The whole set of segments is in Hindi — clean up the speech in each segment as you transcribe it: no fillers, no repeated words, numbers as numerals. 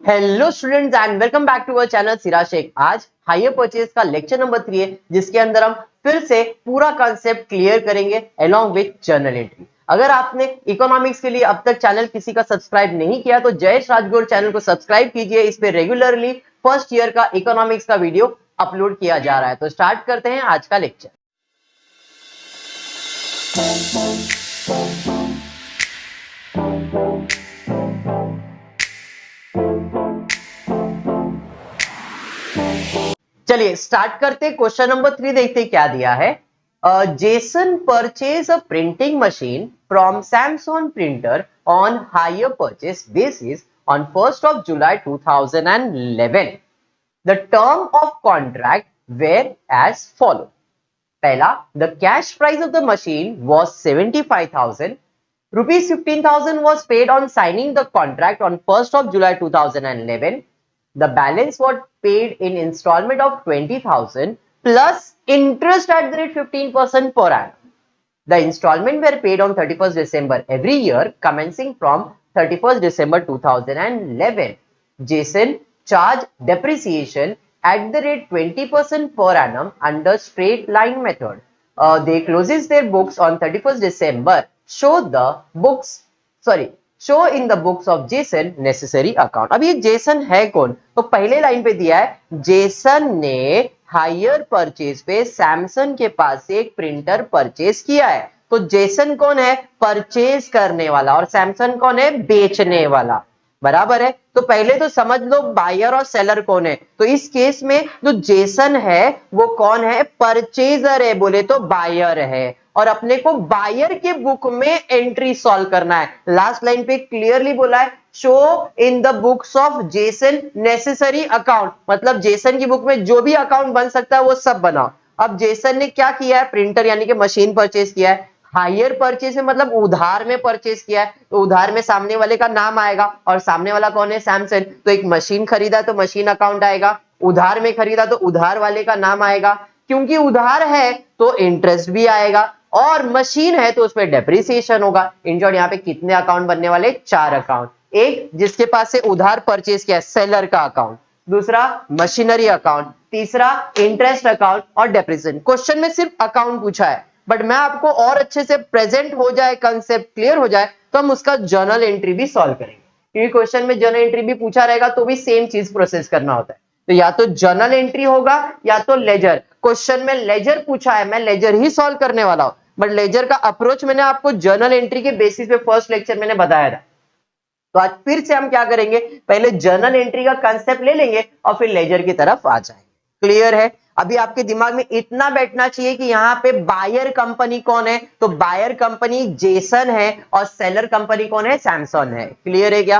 Hello students and welcome back to our channel Sira Shaikh. आज हायर परचेज का लेक्चर नंबर 3 है, जिसके अंदर हम फिर से पूरा कॉन्सेप्ट क्लियर करेंगे अलोंग विद जर्नल एंट्री। अगर आपने इकोनॉमिक्स के लिए अब तक चैनल किसी का सब्सक्राइब नहीं किया तो जयेश राजगुरु चैनल को सब्सक्राइब कीजिए। इस पे रेगुलरली फर्स्ट ईयर का इकोनॉमिक्स का वीडियो अपलोड किया जा रहा है। तो स्टार्ट करते हैं आज का लेक्चर। चलिए स्टार्ट करते। क्वेश्चन नंबर 3 देखते क्या दिया है। Jason purchase a printing machine from Samsung printer on hire purchase basis on 1st of July 2011. The term of contract were as follow. पहला, the cash price of the machine was 75,000. Rupees 15,000 was paid on signing the contract on 1st of July 2011. The balance was paid in installment of 20,000 plus interest at the rate 15% per annum. The installment were paid on 31st December every year commencing from 31st December 2011. Jason charged depreciation at the rate 20% per annum under straight line method. They closes their books on 31st December. Show in the books of Jason necessary account. अब ये जेसन है कौन? तो पहले लाइन पे दिया है जेसन ने हायर परचेज पे सैमसंग के पास से एक प्रिंटर परचेज किया है। तो जेसन कौन है? परचेज करने वाला। और सैमसंग कौन है? बेचने वाला। बराबर है। तो पहले तो समझ लो बायर और सेलर कौन है। तो इस केस में जो जेसन है वो कौन है? परचेजर है। बोले तो बायर है। और अपने को बायर के बुक में एंट्री सॉल्व करना है। लास्ट लाइन पे क्लियरली बोला है show in the books of Jason necessary account, मतलब जेसन की बुक में जो भी अकाउंट बन सकता है वो सब बनाओ। अब जेसन ने क्या किया है? प्रिंटर यानी कि मशीन परचेज किया है। हायर परचेज में मतलब उधार में परचेज किया है। तो उधार में सामने वाले का नाम आएगा और सामने वाला कौन है? सैमसंग। तो एक मशीन खरीदा तो मशीन अकाउंट आएगा, उधार में खरीदा तो उधार वाले का नाम आएगा। क्योंकि उधार है तो इंटरेस्ट भी आएगा और मशीन है तो उसमें डेप्रिसिएशन होगा। इन शॉर्ट यहाँ पे कितने अकाउंट बनने वाले? 4 अकाउंट। एक जिसके पास से उधार परचेज किया सेलर का अकाउंट, दूसरा मशीनरी अकाउंट, तीसरा इंटरेस्ट अकाउंट और डेप्रिसिएशन। क्वेश्चन में सिर्फ अकाउंट पूछा है, बट मैं आपको और अच्छे से प्रेजेंट हो जाए, कंसेप्ट क्लियर हो जाए तो हम उसका जर्नल एंट्री भी सॉल्व करेंगे। क्योंकि क्वेश्चन में जर्नल एंट्री भी पूछा रहेगा तो भी सेम चीज प्रोसेस करना होता है। तो या तो जर्नल एंट्री होगा या तो लेजर। क्वेश्चन में लेजर पूछा है, मैं लेजर ही सॉल्व करने वाला हूं, बट लेजर का अप्रोच मैंने आपको जर्नल एंट्री के बेसिस पे फर्स्ट लेक्चर मैंने बताया था। तो आज फिर से हम क्या करेंगे? पहले जर्नल एंट्री का कांसेप्ट ले लेंगे और फिर लेजर की तरफ आ जाएंगे। क्लियर है? अभी आपके दिमाग में इतना बैठना चाहिए कि यहां पे बायर कंपनी कौन है? तो बायर कंपनी जेसन है और सेलर कंपनी कौन है? सैमसंग है। क्लियर है क्या?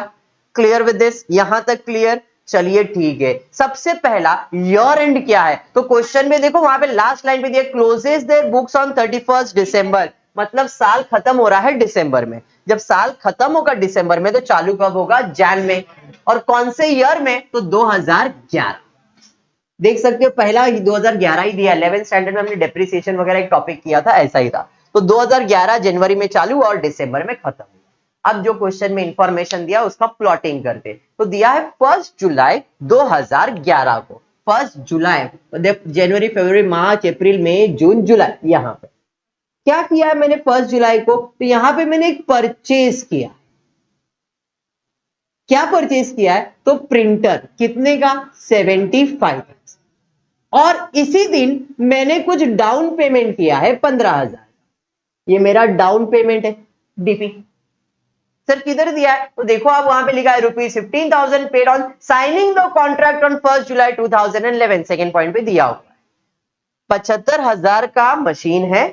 Clear with this? यहां तक क्लियर? चलिए ठीक है। सबसे पहला ईयर एंड क्या है? तो क्वेश्चन में देखो वहां पे लास्ट लाइन पे दिया क्लोजेस देयर बुक्स ऑन 31st December, मतलब साल खत्म हो रहा है दिसंबर में। जब साल खत्म होगा दिसंबर में तो चालू कब होगा? जैन में। और कौन से ईयर में? तो 2011। देख सकते हो पहला 2011 ही दिया। 11th स्टैंडर्ड में हमने डेप्रिसिएशन वगैरह एक टॉपिक किया था, ऐसा ही था। तो 2011 जनवरी में चालू और दिसंबर में खत्म। अब जो क्वेश्चन में इंफॉर्मेशन दिया उसका प्लॉटिंग करते। तो दिया है 1 जुलाई 2011 को। 1 जुलाई, जनवरी फरवरी मार्च अप्रैल मई जून जुलाई। यहां पे क्या किया है मैंने 1 जुलाई को? तो यहां पे मैंने एक परचेज किया। क्या परचेज किया है? तो प्रिंटर। कितने का? 75। और इसी दिन मैंने कुछ डाउन पेमेंट किया है 15,000। ये मेरा डाउन पेमेंट है, डीपी। सर किधर दिया है? तो देखो आप वहां पे लिखा है ₹15,000 paid on signing the contract on 1 July 2011। Second point पे दिया हुआ है 75,000 का मशीन है,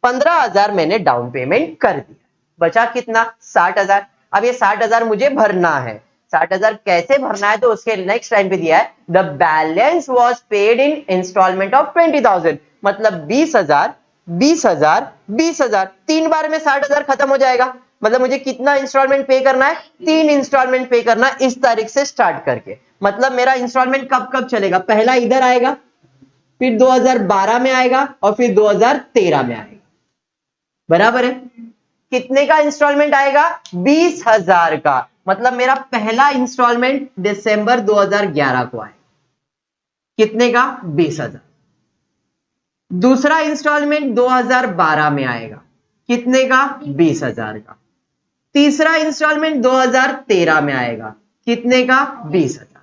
15,000 मैंने डाउन पेमेंट कर दिया। बचा कितना? 60,000। अब ये 60,000 मुझे भरना है। 60,000 कैसे भरना है? तो उसके नेक्स्ट लाइन पे दिया है the balance was paid in instalment of 20,000, मतलब 20,000 20,000 20,000। 3 बार में 60,000 खत्म हो जाएगा। मतलब मुझे कितना इंस्टॉलमेंट पे करना है? 3 इंस्टॉलमेंट पे करना है, इस तारीख से स्टार्ट करके। मतलब मेरा इंस्टॉलमेंट कब कब चलेगा? पहला इधर आएगा, फिर 2012 में आएगा और फिर 2013 में आएगा। बराबर है? कितने का इंस्टॉलमेंट आएगा? 20,000 का। मतलब मेरा पहला इंस्टॉलमेंट दिसंबर 2011 को आए, कितने का? 20,000। दूसरा इंस्टॉलमेंट 2012 में आएगा, कितने का? 20,000 का। तीसरा इंस्टॉलमेंट 2013 में आएगा, कितने का? 20,000।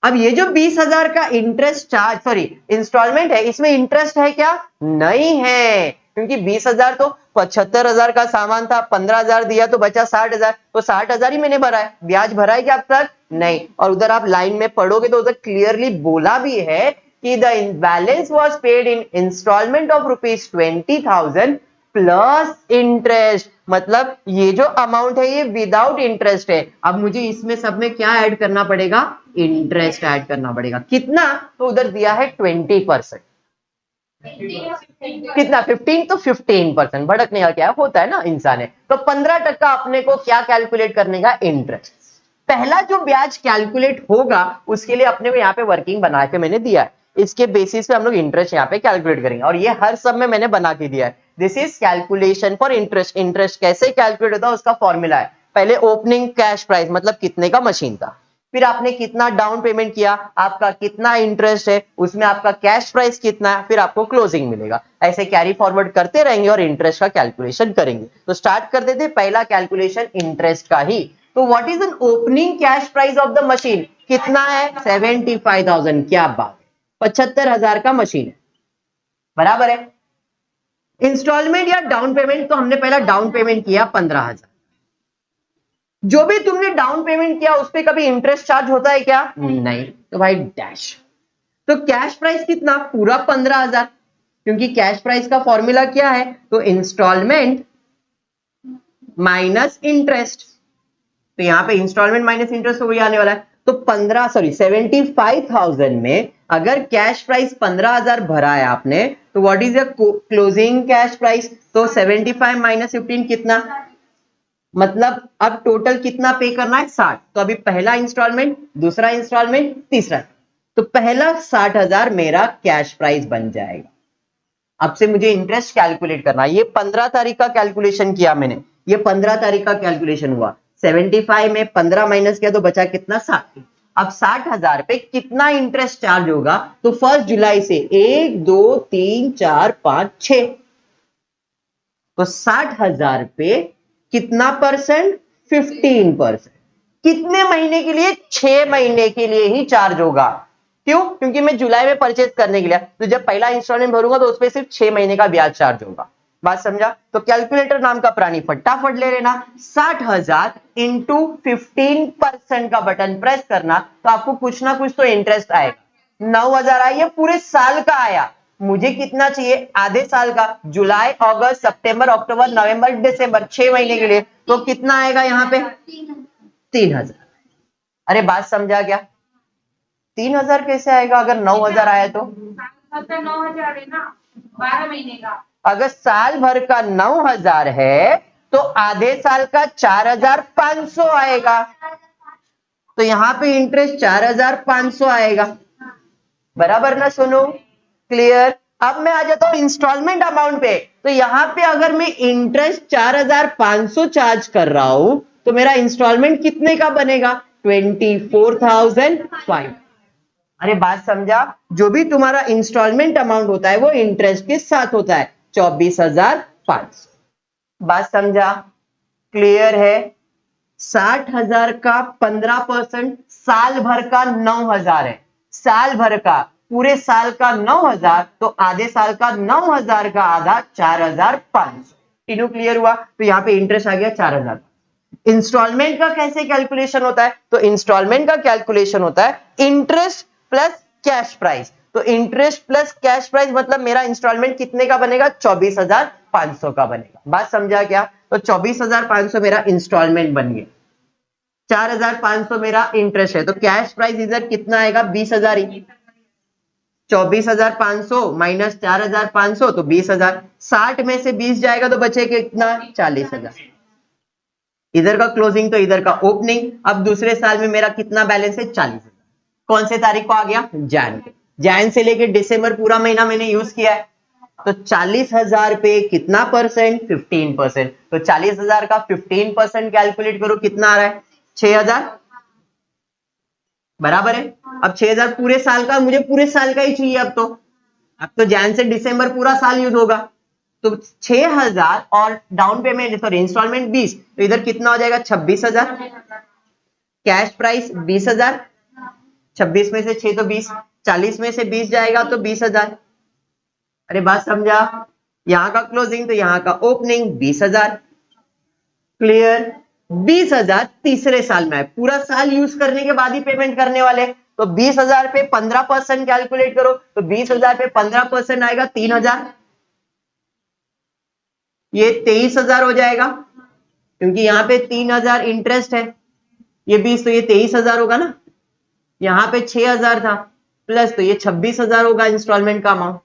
अब ये जो 20,000 का इंटरेस्ट चार्ज सॉरी इंस्टॉलमेंट है, इसमें इंटरेस्ट है क्या? नहीं है, क्योंकि 20,000 तो 75,000 का सामान था, 15,000 दिया तो बचा 60,000, तो 60,000 ही मैंने भरा है। ब्याज भरा है क्या अब तक? नहीं। और उधर आप लाइन में पढ़ोगे तो उधर क्लियरली बोला भी है कि the balance was paid in instalment of ₹20,000 plus interest. मतलब ये जो अमाउंट है ये विदाउट इंटरेस्ट है। अब मुझे इसमें सब में क्या ऐड करना पड़ेगा? इंटरेस्ट ऐड करना पड़ेगा। कितना? तो उधर दिया है 20%। कितना? 15 तो 15%। भड़कने का क्या होता है ना इंसान है। तो 15% अपने को क्या कैलकुलेट करने का? इंटरेस्ट। पहला जो ब्याज कैलकुलेट होगा उसके लिए अपने को यहाँ पे वर्किंग बना के मैंने दिया है, इसके बेसिस पे हम लोग इंटरेस्ट यहाँ पे कैलकुलेट करेंगे, और ये हर सब में मैंने बना के दिया है। This is calculation for interest. Interest कैसे कैलकुलेट होता है उसका फॉर्मूला है। पहले ओपनिंग कैश प्राइस, मतलब कितने का मशीन था, फिर आपने कितना डाउन पेमेंट किया, आपका कितना इंटरेस्ट है, उसमें आपका कैश प्राइस कितना है, फिर आपको क्लोजिंग मिलेगा। ऐसे कैरी फॉरवर्ड करते रहेंगे और इंटरेस्ट का कैलकुलेशन करेंगे। तो स्टार्ट कर देते पहला कैलकुलेशन इंटरेस्ट का ही। तो what is an opening cash price of the machine? कितना है? 75,000। क्या बात है, 75,000 का मशीन है, बराबर है। इंस्टॉलमेंट या डाउन पेमेंट, तो हमने पहला डाउन पेमेंट किया 15,000। जो भी तुमने डाउन पेमेंट किया उस पर कभी इंटरेस्ट चार्ज होता है क्या? नहीं। तो भाई डैश। तो कैश प्राइस कितना? पूरा 15,000, क्योंकि कैश प्राइस का फॉर्मूला क्या है? तो इंस्टॉलमेंट माइनस इंटरेस्ट। तो यहां पे इंस्टॉलमेंट माइनस इंटरेस्ट तो वही आने वाला है। तो 75,000 में अगर कैश प्राइस 15,000 भरा है आपने, तो what is the closing cash price? तो 75 माइनस 15 कितना? मतलब अब टोटल कितना पे करना है? 60। तो अभी पहला इंस्टॉलमेंट, दूसरा इंस्टॉलमेंट, तीसरा, तो पहला 60,000 मेरा कैश प्राइस बन जाएगा। अब से मुझे इंटरेस्ट कैलकुलेट करना है। ये 15 तारीख का कैलकुलेशन किया मैंने, ये 15 तारीख का कैलकुलेशन हुआ। 75 में 15 माइनस किया तो बचा कितना? 60। अब 60,000 पे कितना इंटरेस्ट चार्ज होगा? तो 1 जुलाई से 1 2 3 4 5 6, तो 60,000 पे कितना परसेंट? 15%। कितने महीने के लिए? 6 महीने के लिए ही चार्ज होगा। क्यों? क्योंकि मैं जुलाई में परचेज करने के लिए, तो जब पहला इंस्टॉलमेंट भरूंगा तो उस पर सिर्फ 6 महीने का ब्याज चार्ज होगा। बात समझा? तो कैलकुलेटर नाम का प्राणी फटाफट ले लेना। 60,000 इंटू 15% का बटन प्रेस करना, तो आपको कुछ ना कुछ तो इंटरेस्ट आएगा। 9,000 आई है, पूरे साल का आया। मुझे कितना चाहिए? आधे साल का, जुलाई अगस्त सितंबर अक्टूबर नवंबर दिसंबर, 6 महीने के लिए। तो कितना आएगा यहाँ पे? 3,000। अरे बात समझा क्या? 3,000 कैसे आएगा अगर 9,000 आया तो? 9,000 है ना, 12 महीने का। अगर साल भर का 9,000 है तो आधे साल का 4,500 आएगा। तो यहां पे इंटरेस्ट 4,500 आएगा, बराबर ना? सुनो, क्लियर? अब मैं आ जाता हूं इंस्टॉलमेंट अमाउंट पे। तो यहां पे अगर मैं इंटरेस्ट 4,500 चार्ज कर रहा हूं तो मेरा इंस्टॉलमेंट कितने का बनेगा? 24,500। अरे बात समझा? जो भी तुम्हारा इंस्टॉलमेंट अमाउंट होता है वो इंटरेस्ट के साथ होता है, 24,500। बात समझा? क्लियर है? 60,000 का 15% साल भर का 9,000 है। साल भर का, पूरे साल का 9,000, तो आधे साल का 9,000 का आधा 4,500। तीनों क्लियर हुआ? तो यहां पे इंटरेस्ट आ गया 4,000। इंस्टॉलमेंट का कैसे कैलकुलेशन होता है? तो इंस्टॉलमेंट का कैलकुलेशन होता है इंटरेस्ट प्लस कैश प्राइस। तो इंटरेस्ट प्लस कैश प्राइस मतलब मेरा इंस्टॉलमेंट कितने का बनेगा? 24,500 का बनेगा। बात समझा क्या? तो 24,500 मेरा इंस्टॉलमेंट बन गया, 4,500 मेरा इंटरेस्ट है, तो कैश प्राइस इधर कितना आएगा? 20,000 ही। 24,500 माइनस 4,500 तो 20,000। 60 में से 20 जाएगा तो बचेगा कितना? 40,000। इधर का क्लोजिंग तो इधर का ओपनिंग। अब दूसरे साल में मेरा कितना बैलेंस है? 40,000। कौन से तारीख को आ गया? जैन। जैन से लेके दिसंबर पूरा महीना मैंने यूज किया है, तो 40,000 पे कितना परसेंट? 15%। तो 40,000 का 15% कैलकुलेट करो, कितना आ रहा है? 6,000 बराबर है। अब 6,000 पूरे साल का, मुझे पूरे साल का ही चाहिए। अब तो जैन से दिसंबर पूरा साल यूज होगा। तो 6,000 और डाउन पेमेंट सॉरी इंस्टॉलमेंट 20, तो इधर कितना हो जाएगा 26,000। कैश प्राइस 20,000, 26 में से 6 तो 20, 40 में से 20 जाएगा तो 20,000। अरे बात समझा? यहां का क्लोजिंग तो यहां का ओपनिंग 20,000। क्लियर? 20,000 तीसरे साल में है, पूरा साल यूज करने के बाद ही पेमेंट करने वाले। तो 20,000 पे 15% कैलकुलेट करो, तो 20,000 पे 15% आएगा 3,000, ये 23,000 हो जाएगा, क्योंकि यहां पे 3,000 इंटरेस्ट है, ये 20 तो ये 23,000 होगा ना। यहां पे 6,000 था प्लस, तो ये 26,000 होगा इंस्टॉलमेंट का अमाउंट।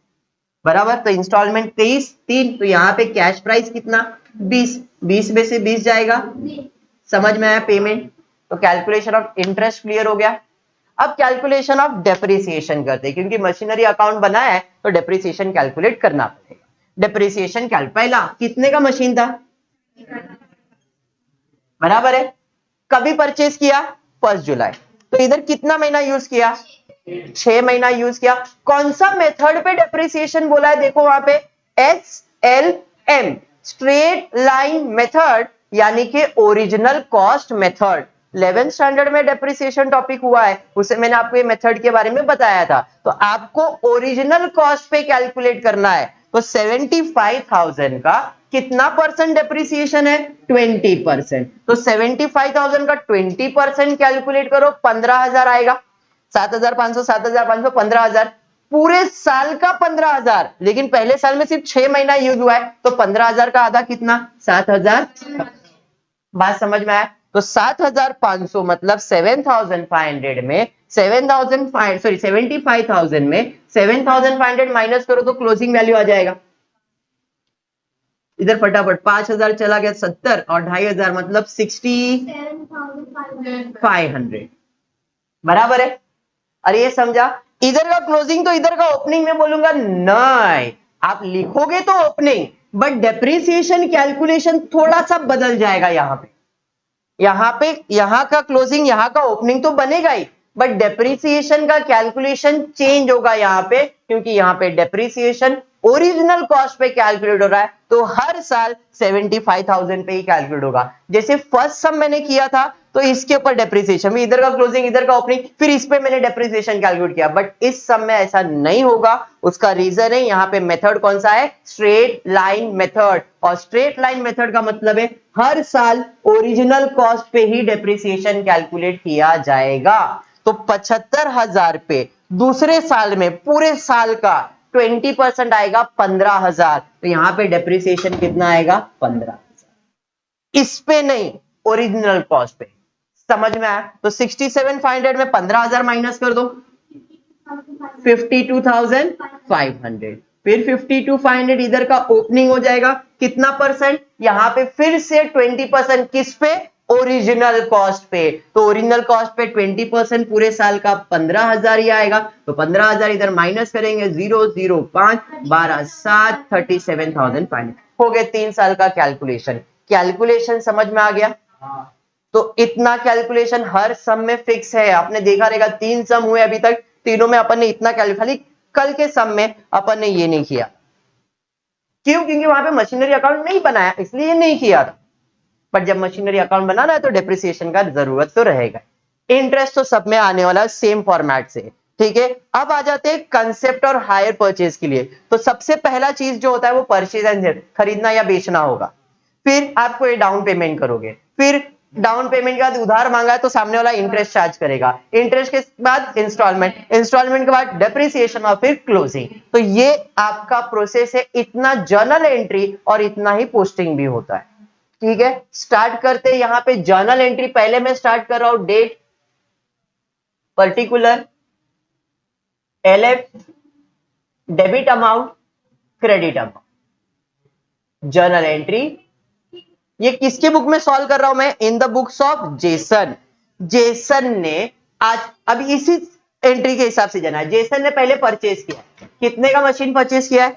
बराबर, तो इंस्टॉलमेंट 23 तो यहाँ पे कैश प्राइस कितना 20, 20 में से 20 जाएगा। समझ में आया पेमेंट? तो कैलकुलेशन ऑफ इंटरेस्ट क्लियर हो गया। अब कैलकुलेशन ऑफ डेप्रिसिएशन करते हैं, क्योंकि मशीनरी अकाउंट बना है तो डेप्रिसिएशन कैलकुलेट करना पड़ेगा। डेप्रिसिएशन पहला कितने का मशीन था? बराबर है। कभी परचेज किया? 1 जुलाई। तो इधर कितना महीना यूज किया? 6 महीना यूज किया। कौन सा मेथड पे डेप्रिसिएशन बोला है? देखो वहां पे SLM, स्ट्रेट लाइन मेथड, यानी कि original cost method. 11th standard में डेप्रिसिएशन टॉपिक हुआ है, उसे मैंने आपको ये मेथड के बारे में बताया था। तो आपको ओरिजिनल कॉस्ट पे कैलकुलेट करना है। तो 75,000 का कितना परसेंट डेप्रिसिएशन है? 20%। तो 75,000 का 20% कैलकुलेट करो, 15,000 आएगा। 7,500 7,500 15,000, पूरे साल का 15,000, लेकिन पहले साल में सिर्फ 6 महीना यूज हुआ है, तो 15,000 का आधा कितना? 7,000। बात समझ में आया? तो 7,500 मतलब 7,500 में 75,000 में 7,500 माइनस करो तो क्लोजिंग वैल्यू आ जाएगा। इधर फटाफट 5,000 चला गया 70 और 2,500 मतलब 6,500। बराबर है? अरे ये समझा? इधर का क्लोजिंग तो इधर का ओपनिंग में बोलूंगा नहीं, आप लिखोगे तो ओपनिंग, बट डेप्रिसिएशन कैलकुलेशन थोड़ा सा बदल जाएगा। यहां का क्लोजिंग यहां का ओपनिंग तो बनेगा ही, बट डेप्रिसिएशन का कैलकुलेशन चेंज होगा यहां पे, क्योंकि यहां पे डेप्रिसिएशन ओरिजिनल कॉस्ट पे कैलकुलेट हो रहा है, तो हर साल 75,000 पे ही कैलकुलेट होगा। जैसे फर्स्ट सम मैंने किया था तो इसके ऊपर डेप्रिसिएशन, इधर का क्लोजिंग इधर का ओपनिंग, फिर इस पे मैंने डेप्रिसिएशन कैलकुलेट किया, बट इस सम में ऐसा नहीं होगा। उसका रीजन है यहाँ पे मेथड कौन सा है? Straight line method. और स्ट्रेट लाइन मेथड का मतलब है हर साल ओरिजिनल कॉस्ट पे ही डेप्रिसिएशन कैलकुलेट किया जाएगा। तो 75,000 पे दूसरे साल में पूरे साल का 20% आएगा 15,000, तो यहां पे डेप्रिसिएशन कितना आएगा? 15,000। इस पे नहीं, ओरिजिनल कॉस्ट पे। समझ में आया? तो 67,500 में 15,000 माइनस कर दो, 52,500, फिर 52,500 इधर का ओपनिंग हो जाएगा। कितना परसेंट? यहां पे फिर से 20%, किस पे? ओरिजिनल कॉस्ट पे। तो ओरिजिनल कॉस्ट पे 20% पूरे साल का 15,000 ही आएगा। तो 15,000 इधर माइनस करेंगे, 0 0 5 12 7 37,500 हो गए 3 साल का कैलकुलेशन समझ में आ गया? तो इतना कैलकुलेशन हर सम में फिक्स है। आपने देखा रहेगा 3 सम हुए अभी तक, तीनों में अपन ने इतना खाली कल के सम में अपन ने ये नहीं किया। क्यों? क्योंकि वहां पे मशीनरी अकाउंट नहीं बनाया, इसलिए ये नहीं किया था। पर जब मशीनरी अकाउंट बनाना है तो डेप्रिसिएशन का जरूरत तो रहेगा। इंटरेस्ट तो सब में आने वाला सेम फॉर्मेट से। ठीक है, अब आ जाते हैं कंसेप्ट और हायर परचेज के लिए। तो सबसे पहला चीज जो होता है वो परचेज एंड सेल, खरीदना या बेचना होगा। फिर आपको ये डाउन पेमेंट करोगे, फिर डाउन पेमेंट के बाद उधार मांगा है तो सामने वाला इंटरेस्ट चार्ज करेगा, इंटरेस्ट के बाद इंस्टॉलमेंट, इंस्टॉलमेंट के बाद डेप्रिसिएशन और फिर क्लोजिंग। तो ये आपका प्रोसेस है, इतना जर्नल एंट्री और इतना ही पोस्टिंग भी होता है। ठीक है, स्टार्ट करते हैं। यहां पे जर्नल एंट्री पहले मैं स्टार्ट कर रहा हूं, date, particular, LF, debit amount, credit amount. Journal entry ये किसके बुक में सॉल्व कर रहा हूं मैं? In the books of Jason. Jason ने आज अभी इसी एंट्री के हिसाब से जाना है। जेसन ने पहले परचेज किया, कितने का मशीन परचेज किया है?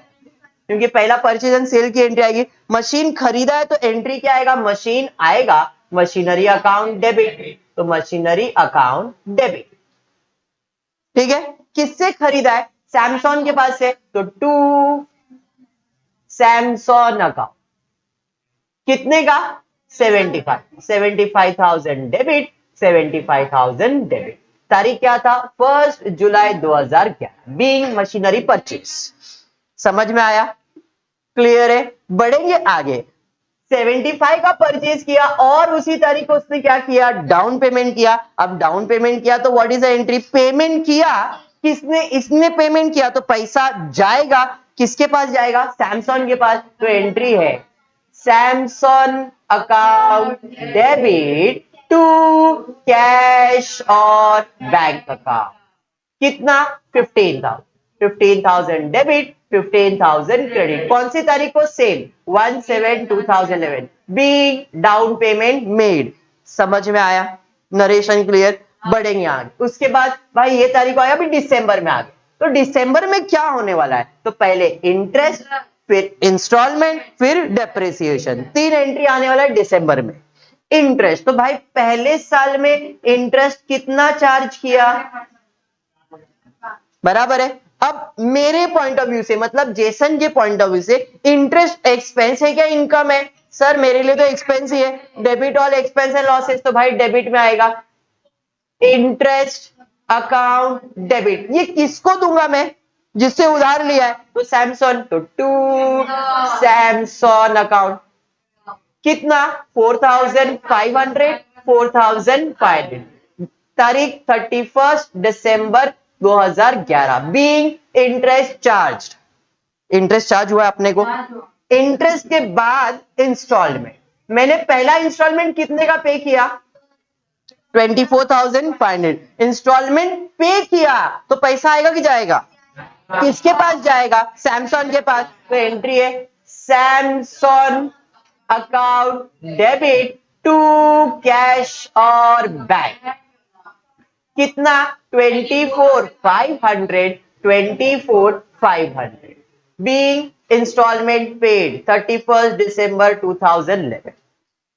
क्योंकि पहला परचेज एंड सेल की एंट्री आएगी। मशीन खरीदा है तो एंट्री क्या आएगा? मशीन आएगा, मशीनरी अकाउंट डेबिट, तो मशीनरी अकाउंट डेबिट। ठीक है, किससे खरीदा है? सैमसंग के पास से, तो टू सैमसंग अकाउंट। कितने का? 75,000 डेबिट, 75,000 डेबिट। तारीख क्या था? 1 जुलाई 2011, बीइंग मशीनरी परचेज। समझ में आया? क्लियर है? बढ़ेंगे आगे। 75 का परचेज किया और उसी तारीख को उसने क्या किया? डाउन पेमेंट किया। अब डाउन पेमेंट किया तो what is the entry? Payment किया। किसने? इसने पेमेंट किया, तो पैसा जाएगा किसके पास? जाएगा सैमसंग के पास। तो एंट्री है Samsung account debit to cash और बैंक अकाउंट। कितना? 15,000 डेबिट, 15,000 क्रेडिट। कौन सी तारीख को? Same 1/7/2011, be down payment made. समझ में आया? Narration clear? बढ़ेंगे आगे। उसके बाद भाई ये तारीख आया अभी दिसंबर में आ गए, तो दिसंबर में क्या होने वाला है? तो पहले इंटरेस्ट, फिर इंस्टॉलमेंट, फिर डेप्रिसिएशन। 3 एंट्री आने वाला है दिसंबर में। इंटरेस्ट, तो भाई पहले साल में इंटरेस्ट कितना चार्ज किया? बराबर है। अब मेरे पॉइंट ऑफ व्यू से, मतलब जेसन के पॉइंट ऑफ व्यू से, इंटरेस्ट एक्सपेंस है क्या इनकम है? सर मेरे लिए तो एक्सपेंस ही है। Debit all expense and losses, तो भाई डेबिट में आएगा। इंटरेस्ट अकाउंट डेबिट, ये किसको दूंगा मैं? जिससे उधार लिया है, तो सैमसंग, तो टू सैमसंग अकाउंट। कितना? 4,500, 4,500। तारीख 31 दिसंबर 2011, being interest charge. Interest charge हुआ अपने को। इंटरेस्ट के बाद इंस्टॉलमेंट, मैंने पहला इंस्टॉलमेंट कितने का पे किया? 24,500 इंस्टॉलमेंट पे किया, तो पैसा आएगा कि जाएगा? किसके पास जाएगा? सैमसंग के पास। तो एंट्री है Samsung account debit to cash और बैंक। कितना? 24,500, 24,500 बीइंग इंस्टॉलमेंट पेड 31 दिसंबर 2011।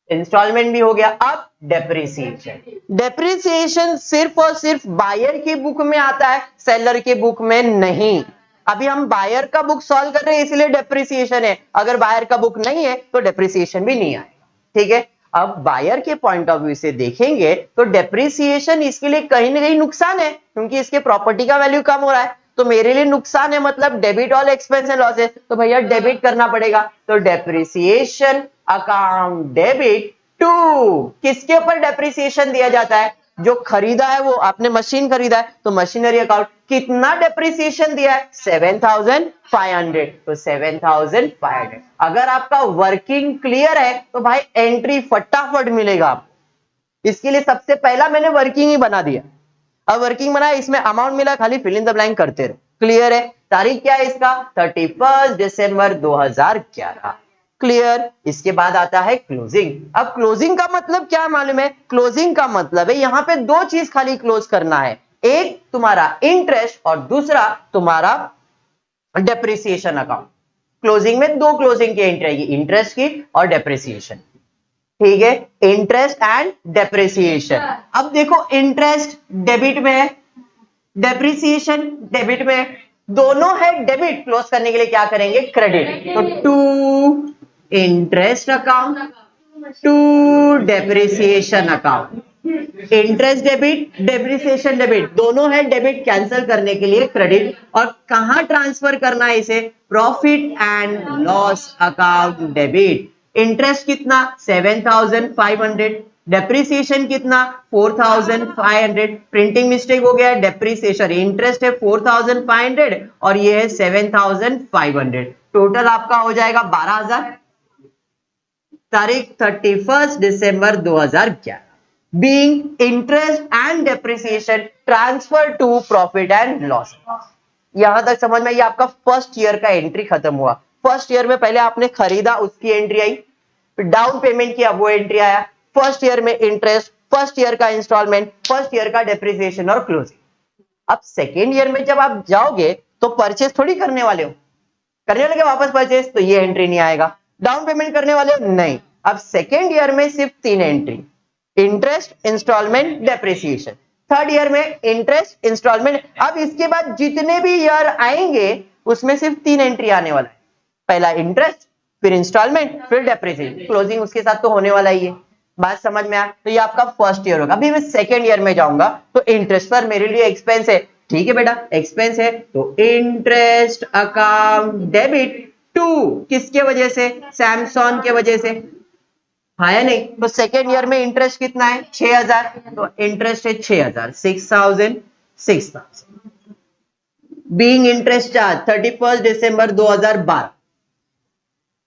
इंस्टॉलमेंट भी हो गया। अब डेप्रिसिएशन, डेप्रिसिएशन सिर्फ और सिर्फ बायर की बुक में आता है, सेलर के बुक में नहीं। अभी हम बायर का बुक सॉल्व कर रहे हैं इसलिए डेप्रिसिएशन है, अगर बायर का बुक नहीं है तो डेप्रिसिएशन भी नहीं आएगा। ठीक है, अब बायर के पॉइंट ऑफ व्यू से देखेंगे तो डेप्रिसिएशन इसके लिए कहीं ना कहीं नुकसान है, क्योंकि इसके प्रॉपर्टी का वैल्यू कम हो रहा है, तो मेरे लिए नुकसान है। मतलब debit all expense and losses, तो भैया डेबिट करना पड़ेगा। तो डेप्रिसिएशन अकाउंट डेबिट टू, किसके ऊपर डेप्रिसिएशन दिया जाता है? जो खरीदा है, वो आपने मशीन खरीदा है तो मशीनरी अकाउंट। कितना डेप्रिसिएशन दिया है? 7,500, तो 7,500। अगर आपका वर्किंग क्लियर है तो भाई एंट्री फटाफट मिलेगा आपको। इसके लिए सबसे पहला मैंने वर्किंग ही बना दिया। अब वर्किंग बनाया, इसमें अमाउंट मिला, खाली फिल इन द ब्लैंक करते रहो। क्लियर है? तारीख क्या है इसका? 31 दिसंबर 2011। क्लियर? इसके बाद आता है क्लोजिंग। अब क्लोजिंग का मतलब क्या मालूम है? क्लोजिंग का मतलब है यहां पे दो चीज खाली क्लोज करना है, एक तुम्हारा इंटरेस्ट और दूसरा तुम्हारा डेप्रिसिएशन अकाउंट। क्लोजिंग में दो क्लोजिंग की एंट्री आएगी, इंटरेस्ट की और डेप्रिसिएशन। ठीक है, इंटरेस्ट एंड डेप्रिसिएशन। अब देखो इंटरेस्ट डेबिट में है, डेप्रिसिएशन डेबिट में है, दोनों है डेबिट, क्लोज करने के लिए क्या करेंगे? क्रेडिट। तो to interest account, to depreciation account. Interest debit, depreciation debit, दोनों है डेबिट, कैंसिल करने के लिए क्रेडिट। और कहां ट्रांसफर करना है इसे? Profit and loss account debit. Interest कितना? 7,500, डेप्रिसिएशन कितना? 4,500। प्रिंटिंग मिस्टेक हो गया, डेप्रिसिएशन, इंटरेस्ट है 4,500 और ये है 7,500। टोटल आपका हो जाएगा 12,000। तारीख 31 दिसंबर 2011, being interest and depreciation transfer to profit and loss. यहां तक समझ में? ये आपका फर्स्ट ईयर का एंट्री खत्म हुआ। फर्स्ट ईयर में पहले आपने खरीदा, उसकी एंट्री आई, फिर डाउन पेमेंट किया, वो एंट्री आया। फर्स्ट ईयर में इंटरेस्ट, फर्स्ट ईयर का इंस्टॉलमेंट, फर्स्ट ईयर का डेप्रिसिएशन और क्लोजिंग। अब सेकेंड ईयर में जब आप जाओगे तो परचेस थोड़ी करने वाले हो, करने लगे वापस परचेस, तो ये एंट्री नहीं आएगा। डाउन पेमेंट करने वाले हो? नहीं, अब सेकेंड ईयर में सिर्फ 3 entry, interest, instalment, depreciation. Third year में इंटरेस्ट, इंस्टॉलमेंट। अब इसके बाद जितने भी ईयर आएंगे उसमें सिर्फ 3 एंट्री आने वाला है, पहला इंटरेस्ट, फिर इंस्टॉलमेंट, फिर डेप्रिसिएशन, क्लोजिंग उसके साथ तो होने वाला ही है। बात समझ में आया? तो ये आपका फर्स्ट ईयर होगा। अभी मैं सेकेंड ईयर में जाऊंगा तो इंटरेस्ट पर मेरे लिए एक्सपेंस है, ठीक है बेटा, एक्सपेंस है तो इंटरेस्ट अकाउंट डेबिट टू, किसके वजह से? सैमसंग के वजह से, हाँ या नहीं? तो सेकेंड ईयर में इंटरेस्ट कितना है? 6000, तो इंटरेस्ट है 6000, 6000 बीइंग इंटरेस्ट चार्ज 31 दिसंबर 2012।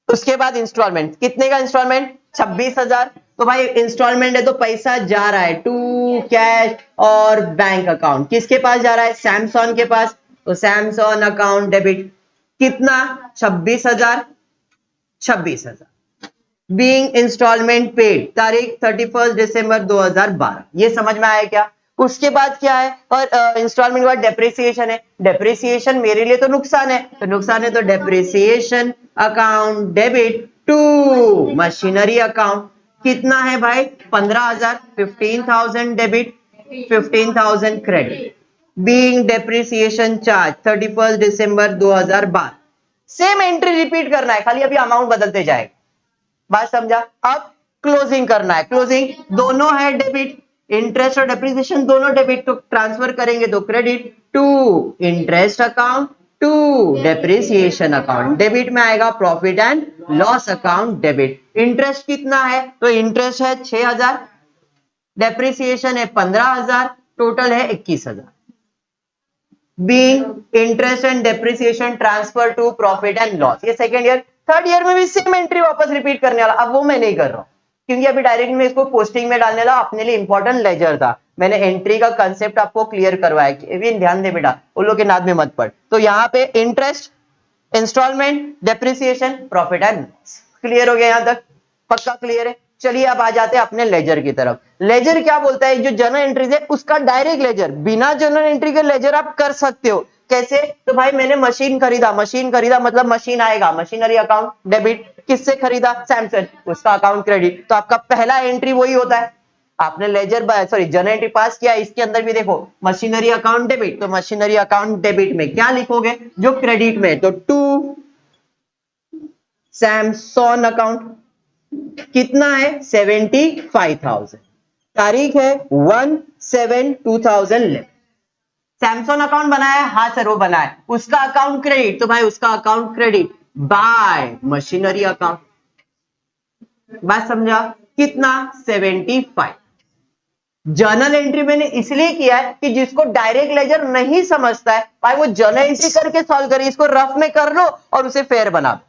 उसके बाद इंस्टॉलमेंट, कितने का इंस्टॉलमेंट? 26,000। तो भाई इंस्टॉलमेंट है तो पैसा जा रहा है टू कैश और बैंक अकाउंट, किसके पास जा रहा है? सैमसंग के पास, तो सैमसंग अकाउंट डेबिट, कितना? 26,000, 26,000। बीइंग इंस्टॉलमेंट पेड, तारीख 31 दिसंबर 2012। ये समझ में आया क्या? उसके बाद क्या है? और इंस्टॉलमेंट के बाद डेप्रिसिएशन है, डेप्रिसिएशन मेरे लिए तो नुकसान है, तो नुकसान है तो depreciation account debit to machinery account, कितना है भाई? 15,000, 15,000 debit, 15,000 credit. Being depreciation charge 31 December 2012। Same entry repeat करना है, खाली अभी अमाउंट बदलते जाएगा। बात समझा? अब क्लोजिंग करना है, क्लोजिंग दोनों है डेबिट, इंटरेस्ट और डेप्रिसिएशन दोनों डेबिट, तो ट्रांसफर करेंगे तो credit to interest account to depreciation account, debit में आएगा profit and loss account debit. Interest कितना है? तो इंटरेस्ट है 6000, डेप्रिसिएशन है 15,000, टोटल है 21,000। Being interest and depreciation transfer to profit and loss, ये सेकंड ईयर। थर्ड ईयर में भी सेम एंट्री वापस रिपीट करने वाला, अब वो मैं नहीं कर रहा हूं क्योंकि अभी डायरेक्ट में इसको पोस्टिंग में डालने वाला, अपने लिए इंपॉर्टेंट लेजर था, मैंने एंट्री का कंसेप्ट आपको क्लियर करवाया कि ध्यान दे बेटा, उन लोग के नाद में मत पड़। तो यहाँ पे interest, instalment, depreciation, profit and loss, clear हो गया? यहां तक पक्का क्लियर है? चलिए अब आ जाते हैं अपने लेजर की तरफ। लेजर क्या बोलता है? जो जर्नल एंट्रीज है उसका डायरेक्ट लेजर, बिना जर्नल एंट्री के लेजर आप कर सकते हो। कैसे? तो भाई मैंने मशीन खरीदा, मशीन खरीदा मतलब मशीन आएगा, मशीनरी अकाउंट डेबिट, किससे खरीदा? सैमसंग, उसका अकाउंट क्रेडिट, तो आपका पहला एंट्री वही होता है। आपने ledger sorry journal entry pass किया, इसके अंदर भी देखो मशीनरी अकाउंट डेबिट, तो मशीनरी अकाउंट डेबिट में क्या लिखोगे? जो क्रेडिट में, तो टू सैमसंग अकाउंट, कितना है? 75,000, तारीख है 1/7/2011। सैमसंग अकाउंट बनाया है? हाँ सर वो बनाया, उसका अकाउंट क्रेडिट, तो भाई उसका account credit by machinery account. बात समझा? कितना? 75। जर्नल एंट्री मैंने इसलिए किया है कि जिसको डायरेक्ट लेजर नहीं समझता है भाई वो जर्नल एंट्री करके सॉल्व करे, इसको रफ में कर लो और उसे फेयर बना दो,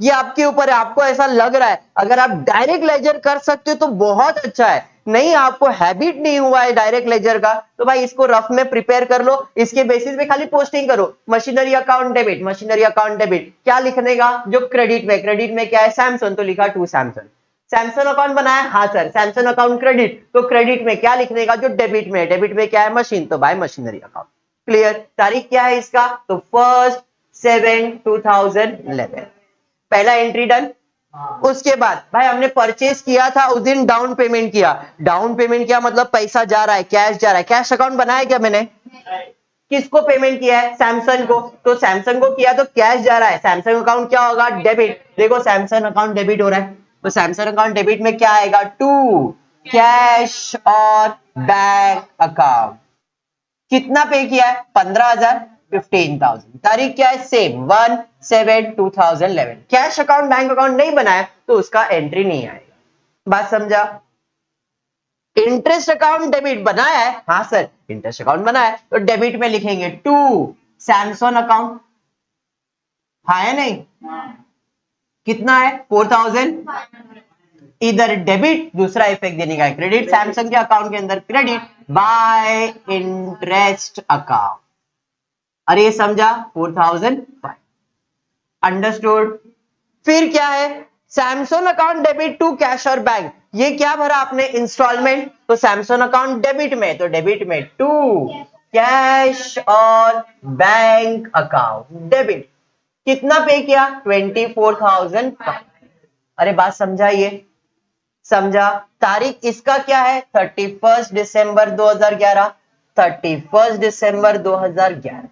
ये आपके ऊपर है। आपको ऐसा लग रहा है अगर आप डायरेक्ट लेजर कर सकते हो तो बहुत अच्छा है, नहीं आपको हैबिट नहीं हुआ है डायरेक्ट लेजर का तो भाई इसको रफ में प्रिपेयर कर लो, इसके बेसिस पे खाली पोस्टिंग करो। Machinery account debit, machinery account debit क्या लिखने का? जो क्रेडिट में, क्रेडिट में क्या है? सैमसंग, तो लिखा टू सैमसंग। सैमसंग अकाउंट बनाया? हाँ सर। सैमसंग अकाउंट क्रेडिट, तो क्रेडिट में क्या लिखने का? जो डेबिट में, डेबिट में क्या है? मशीन, तो बाय मशीनरी अकाउंट। क्लियर? तारीख क्या है इसका? तो 1/7/2011, पहला एंट्री डन। उसके बाद भाई हमने परचेस किया था उस दिन, डाउन पेमेंट किया, डाउन पेमेंट किया मतलब पैसा जा रहा है, कैश जा रहा है, कैश अकाउंट बनाया क्या मैंने? किसको पेमेंट किया है? सैमसंग को, तो सैमसंग को किया तो कैश जा रहा है, सैमसंग अकाउंट क्या होगा? डेबिट। देखो सैमसंग अकाउंट डेबिट हो रहा है, तो सैमसंग अकाउंट डेबिट में क्या आएगा? टू कैश और बैंक अकाउंट, कितना पे किया है? 15,000, 15,000, तारीख क्या है? Same 1/7/2011। Cash account bank account नहीं बनाया तो उसका एंट्री नहीं आएगा। बात समझा? इंटरेस्ट अकाउंट डेबिट बनाया है? हाँ सर इंटरेस्ट अकाउंट बनाया है, तो डेबिट में लिखेंगे टू सैमसंग अकाउंट, हाँ है नहीं? कितना है? 4,000, इधर डेबिट, दूसरा इफेक्ट देने का है क्रेडिट, सैमसंग के अकाउंट के अंदर क्रेडिट बाय इंटरेस्ट अकाउंट। अरे ये समझा? 4,005, अंडरस्टूड। फिर क्या है? Samsung account debit to cash और बैंक, ये क्या भरा आपने? इंस्टॉलमेंट, तो सैमसंग अकाउंट डेबिट में, तो डेबिट में टू कैश और बैंक अकाउंट डेबिट, कितना पे किया? 24,005, अरे बात समझा, ये समझा। तारीख इसका क्या है? 31 दिसंबर 2011, 31 दिसंबर 2011।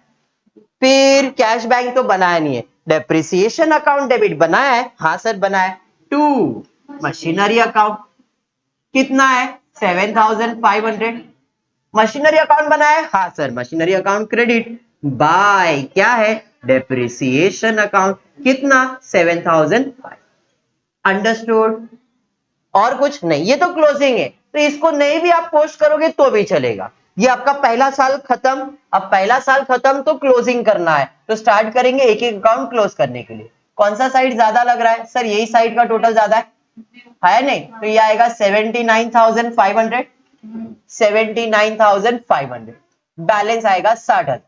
फिर कैश बैंक तो बनाया नहीं है, डेप्रिसिएशन अकाउंट डेबिट बनाया है, हाँ सर बनाया है। टू मशीनरी अकाउंट कितना है? 7500। मशीनरी अकाउंट बनाया है, हाँ sir machinery account credit by क्या है? डेप्रिसिएशन अकाउंट कितना? 7005। अंडरस्टूड? और कुछ नहीं, ये तो क्लोजिंग है, तो इसको नहीं भी आप पोस्ट करोगे तो भी चलेगा। ये आपका पहला साल खत्म, अब पहला साल खत्म तो क्लोजिंग करना है, तो स्टार्ट करेंगे एक एक अकाउंट क्लोज करने के लिए। कौन सा साइड ज्यादा लग रहा है? सर यही साइड का टोटल ज्यादा है नहीं? तो ये आएगा 79,500, 79,500। बैलेंस आएगा 60,000।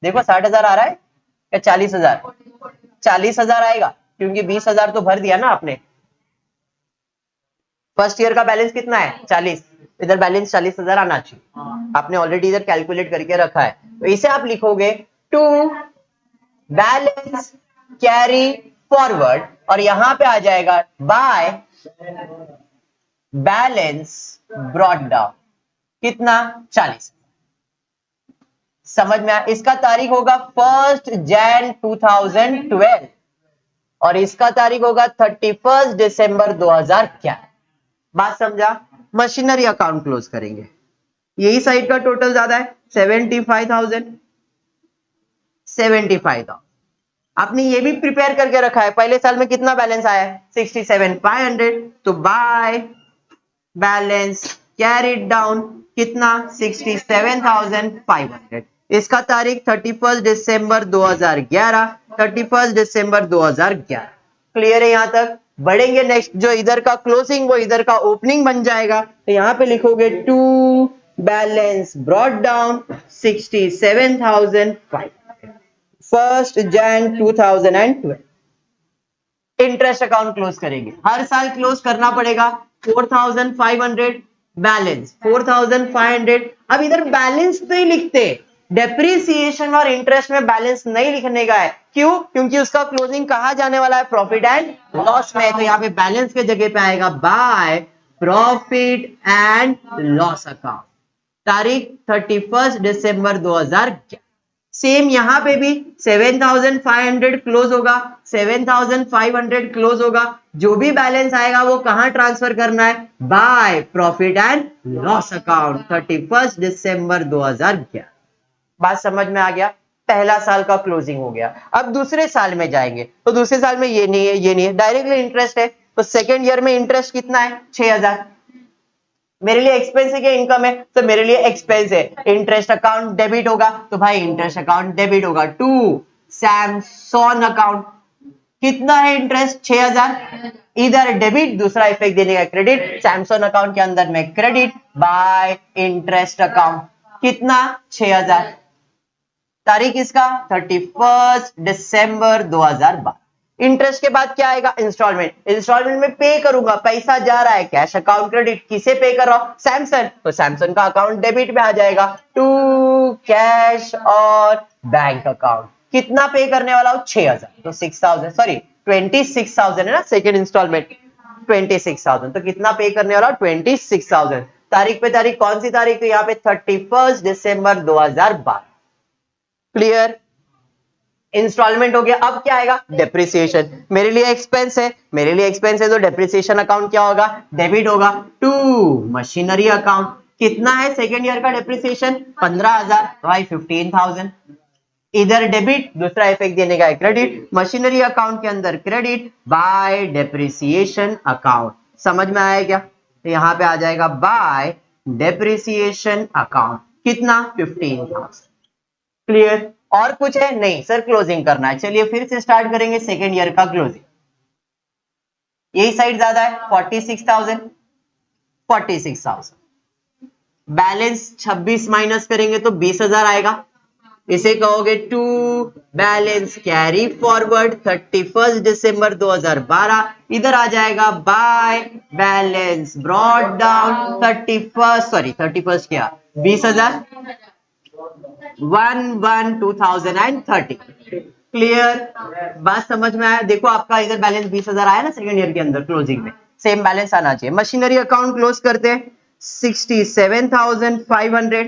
देखो 60,000 आ रहा है या 40,000? 40,000 आएगा, क्योंकि 20,000 तो भर दिया ना आपने। फर्स्ट ईयर का बैलेंस कितना है? 40। इधर बैलेंस 40,000 आना चाहिए, आपने ऑलरेडी इधर कैलकुलेट करके रखा है, तो इसे आप लिखोगे टू बैलेंस कैरी फॉरवर्ड, और यहां पे आ जाएगा बाय बैलेंस ब्रॉट डाउन कितना? 40। समझ में आया? इसका तारीख होगा 1 Jan 2012 और इसका तारीख होगा 31 दिसंबर 2011। बात समझा? मशीनरी अकाउंट क्लोज करेंगे, यही साइड का टोटल ज्यादा है 75,000। 75,000 आपने ये भी प्रिपेयर करके रखा है, पहले साल में कितना बैलेंस आया है? 67,500। तो बाय बैलेंस कैरिड डाउन कितना? 67,500। इसका तारीख 31 दिसंबर 2011, 31 दिसंबर 2011। क्लियर है यहां तक? बढ़ेंगे नेक्स्ट, जो इधर का क्लोजिंग वो इधर का ओपनिंग बन जाएगा, तो यहां पे लिखोगे to balance brought down 67,500 1 Jan 2012। Interest account close करेंगे, हर साल क्लोज करना पड़ेगा। 4,500 बैलेंस 4,500। अब इधर बैलेंस नहीं लिखते, डेप्रिसिएशन और इंटरेस्ट में बैलेंस नहीं लिखने का है। क्यों? क्योंकि उसका क्लोजिंग कहा जाने वाला है? प्रॉफिट एंड लॉस में। तो यहाँ पे बैलेंस के जगह पे आएगा by profit and loss account, तारीख 31 दिसंबर 2011। सेम यहां पे भी 7,500 क्लोज होगा, 7,500 क्लोज होगा। जो भी बैलेंस आएगा वो कहां ट्रांसफर करना है? By profit and loss account 31 दिसंबर 2011। बात समझ में आ गया? पहला साल का क्लोजिंग हो गया। अब दूसरे साल में जाएंगे, तो दूसरे साल में ये नहीं है, ये नहीं है, डायरेक्टली इंटरेस्ट है। तो सेकेंड ईयर में इंटरेस्ट कितना है? 6,000। मेरे लिए एक्सपेंस है क्या इनकम है? तो मेरे लिए एक्सपेंस है। इंटरेस्ट अकाउंट डेबिट होगा, तो भाई इंटरेस्ट अकाउंट डेबिट होगा। टू सैमसंग अकाउंट कितना है? इंटरेस्ट 6,000। इधर डेबिट, दूसरा इफेक्ट देने का क्रेडिट, सैमसंग अकाउंट के अंदर में क्रेडिट बाय इंटरेस्ट अकाउंट कितना? 6,000। तारीख इसका 31 दिसंबर 2012। इंटरेस्ट के बाद क्या आएगा? इंस्टॉलमेंट। इंस्टॉलमेंट में पे करूंगा, पैसा जा रहा है, कैश अकाउंट क्रेडिट। किसे पे कर रहा हूं? सैमसंग, तो सैमसंग का अकाउंट डेबिट में आ जाएगा। टू कैश और बैंक अकाउंट कितना पे करने वाला हूं? 6,000। तो 6,000 सॉरी 26,000 है ना सेकेंड इंस्टॉलमेंट, 26,000। तो कितना पे करने वाला? 26,000। तारीख पे तारीख कौन सी तारीख? तो यहाँ पे 31 दिसंबर 2012। क्लियर? इंस्टॉलमेंट हो गया। अब क्या आएगा? डेप्रिसिएशन। मेरे लिए एक्सपेंस है, मेरे लिए एक्सपेंस है, तो डेप्रिसिएशन अकाउंट क्या होगा? डेबिट होगा। टू मशीनरी अकाउंट कितना है सेकेंड ईयर का डेप्रिसिएशन? 15,000 भाई 15,000। इधर डेबिट, दूसरा इफेक्ट देने का है क्रेडिट, मशीनरी अकाउंट के अंदर क्रेडिट बाय डेप्रिसिएशन अकाउंट। समझ में आया क्या? तो यहां पे आ जाएगा बाय डेप्रिसिएशन अकाउंट कितना? 15,000। क्लियर? और कुछ है? नहीं सर क्लोजिंग करना है। चलिए फिर से स्टार्ट करेंगे सेकेंड ईयर का क्लोजिंग। यही साइड ज्यादा है 46,000, 46,000। बैलेंस 26 माइनस करेंगे तो 20,000 आएगा। इसे कहोगे to balance carry forward 31 December 2012। इधर आ जाएगा बाय बैलेंस ब्रॉट डाउन 31 क्या 20,000 1/1/2030। क्लियर, बात समझ में आया। देखो आपका इधर बैलेंस 20,000 आया ना सेकंड ईयर के अंदर क्लोजिंग में, सेम बैलेंस आना चाहिए। मशीनरी अकाउंट क्लोज करते हैं 67,500,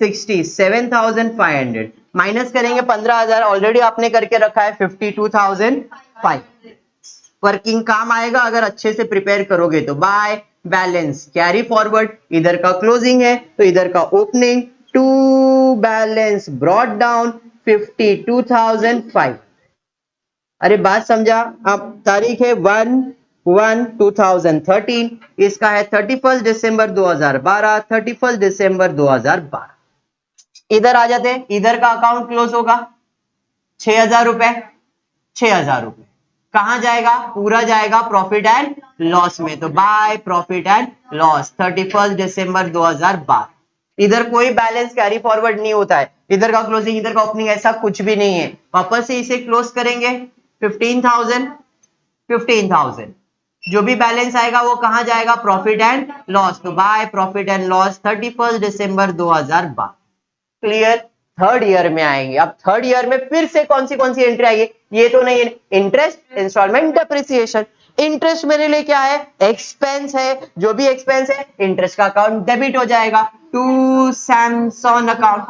67,500 माइनस करेंगे 15,000 ऑलरेडी आपने करके रखा है 52,500। वर्किंग काम आएगा अगर अच्छे से प्रिपेयर करोगे तो। बाय बैलेंस कैरी फॉरवर्ड, इधर का क्लोजिंग है तो इधर का opening, to balance brought down 52,500। अरे बात समझा। अब तारीख है 1/1/2013, इसका है 31 दिसंबर 2012, 31 दिसंबर 2012। इधर आ जाते हैं, इधर का अकाउंट क्लोज होगा 6,000 रुपए, 6,000 रुपए कहां जाएगा, पूरा जाएगा प्रॉफिट एंड लॉस में। तो by profit and loss 31 December 2012। इधर कोई बैलेंस कैरी फॉरवर्ड नहीं होता है, इधर का क्लोजिंग इधर का ओपनिंग ऐसा कुछ भी नहीं है। वापस से इसे क्लोज करेंगे 15,000 जो भी बैलेंस आएगा वो कहां जाएगा, प्रॉफिट एंड लॉस। तो by profit and loss 31 December 2012। Clear. Third year में आएंगे। अब थर्ड ईयर में फिर से कौन सी एंट्री आएगी, ये तो नहीं है, इंटरेस्ट, इंस्टॉलमेंट, डेप्रिसिएशन। इंटरेस्ट मेरे लिए क्या है, एक्सपेंस है, जो भी एक्सपेंस है इंटरेस्ट का अकाउंट डेबिट हो जाएगा टू सैमसंग अकाउंट।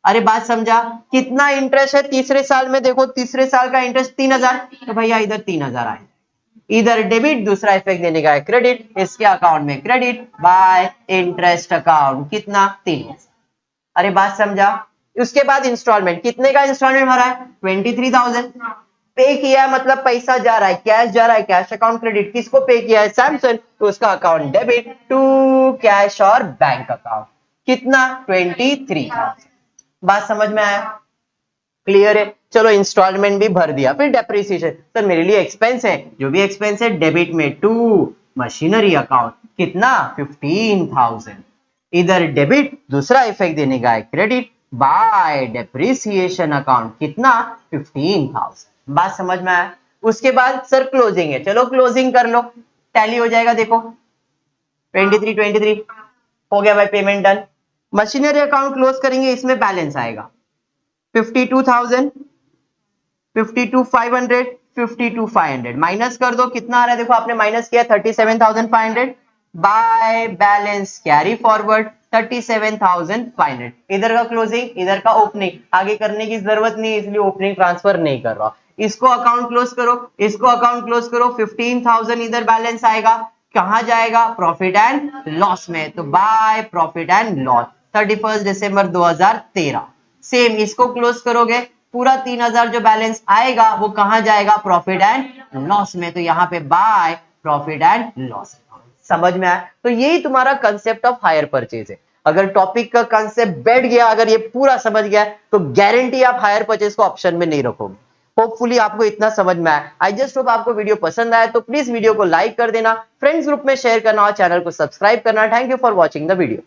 अरे बात समझा। कितना इंटरेस्ट है तीसरे साल में, देखो तीसरे साल का इंटरेस्ट 3,000, तो भैया इधर 3,000 आए, इधर डेबिट, दूसरा इफेक्ट देने का है क्रेडिट, इसके अकाउंट में क्रेडिट बाय इंटरेस्ट अकाउंट, कितना 3,000। अरे बात समझा। उसके बाद इंस्टॉलमेंट, कितने का इंस्टॉलमेंट भरा है, 23,000 पे किया है, मतलब पैसा जा रहा है, कैश जा रहा है, कैश अकाउंट क्रेडिट। किसको पे किया है, सैमसंग, तो उसका अकाउंट डेबिट टू कैश और बैंक अकाउंट, कितना 23,000। बात समझ में आया, क्लियर है। चलो इंस्टॉलमेंट भी भर दिया। फिर डेप्रिसिएशन, सर मेरे लिए एक्सपेंस है, जो भी एक्सपेंस है डेबिट में टू मशीनरी अकाउंट, कितना 15,000, इधर डेबिट, दूसरा इफेक्ट देने का है क्रेडिट बाय डेप्रिसिएशन अकाउंट, कितना 15,000। बात समझ में आया। उसके बाद सर क्लोजिंग है, चलो क्लोजिंग कर लो, टैली हो जाएगा। देखो 23 हो गया भाई, payment done. Machinery account close करेंगे, इसमें बैलेंस आएगा 52,000, 52,500, 52,500 माइनस कर दो, कितना आ रहा है, देखो आपने माइनस किया 37,500 बाय बैलेंस कैरी फॉरवर्ड 37,500। इधर का क्लोजिंग इधर का ओपनिंग, आगे करने की जरूरत नहीं, इसलिए ओपनिंग ट्रांसफर नहीं कर रहा। इसको अकाउंट क्लोज करो, इसको अकाउंट क्लोज करो, 15,000 इधर बैलेंस आएगा, कहां जाएगा, प्रॉफिट एंड लॉस में। तो by profit and loss 31 December 2013। Same इसको क्लोज करोगे, पूरा 3,000 जो बैलेंस आएगा वो कहां जाएगा, प्रॉफिट एंड लॉस में। तो यहां पे बाय प्रॉफिट एंड लॉस। समझ में आया। तो यही तुम्हारा कंसेप्ट ऑफ हायर परचेज है। अगर टॉपिक का कंसेप्ट बैठ गया, अगर ये पूरा समझ गया, तो गारंटी आप हायर परचेज को ऑप्शन में नहीं रखोगे। होपफुली आपको इतना समझ में आया। आई जस्ट होप आपको वीडियो पसंद आया, तो प्लीज वीडियो को लाइक कर देना, फ्रेंड्स ग्रुप में शेयर करना और चैनल को सब्सक्राइब करना। Thank you for watching the video.